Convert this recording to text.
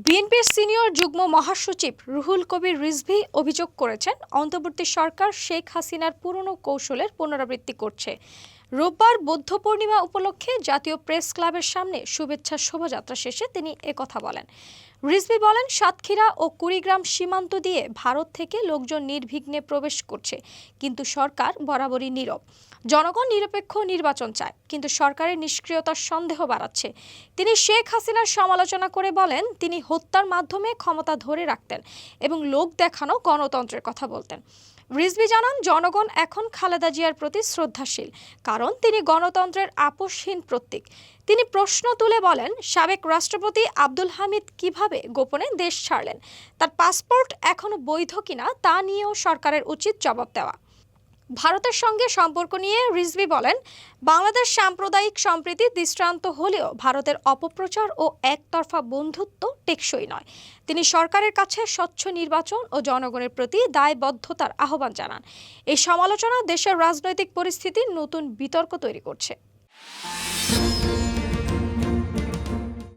বিএনপির সিনিয়র যুগ্ম মহাসচিব রুহুল কবির রিজভী অভিযোগ করেছেন, অন্তর্বর্তী সরকার শেখ হাসিনার পুরনো কৌশলের পুনরাবৃত্তি করছে। রোববার বৌদ্ধ পূর্ণিমা উপলক্ষে জাতীয় প্রেস ক্লাবের সামনে শুভেচ্ছা শোভাযাত্রা শেষে তিনি একথা বলেন। রিজভী বলেন, সাতক্ষীরা ও কুড়িগ্রাম সীমান্ত দিয়ে ভারত থেকে লোকজন নির্বিঘ্নে প্রবেশ করছে, কিন্তু সরকার বরাবরই নীরব। জনগণ নিরপেক্ষ নির্বাচন চায়, কিন্তু সরকারের নিষ্ক্রিয়তার সন্দেহ বাড়াচ্ছে। তিনি শেখ হাসিনার সমালোচনা করে বলেন, তিনি হত্যার মাধ্যমে ক্ষমতা ধরে রাখতেন এবং লোক দেখানো গণতন্ত্রের কথা বলতেন। রিজভী জানান, জনগণ এখন খালেদা জিয়ার প্রতি শ্রদ্ধাশীল, কারণ তিনি গণতন্ত্রের আপোষহীন প্রতীক। তিনি প্রশ্ন তুলে বলেন, সাবেক রাষ্ট্রপতি আব্দুল হামিদ কিভাবে গোপনে দেশ ছাড়লেন, তার পাসপোর্ট এখনো বৈধ কিনা তা নিয়েও সরকারের উচিত জবাব দেওয়া। ভারতের সঙ্গে সম্পর্ক নিয়ে রিজভী বলেন, বাংলাদেশ সাম্প্রদায়িক সম্প্রীতি দৃষ্টান্ত হলেও ভারতের অপপ্রচার ও একতরফা বন্ধুত্ব টেকসই নয়। তিনি সরকারের কাছে স্বচ্ছ নির্বাচন ও জনগণের প্রতি দায়বদ্ধতার আহ্বান জানান। এই সমালোচনা দেশের রাজনৈতিক পরিস্থিতির নতুন বিতর্ক তৈরি করছে।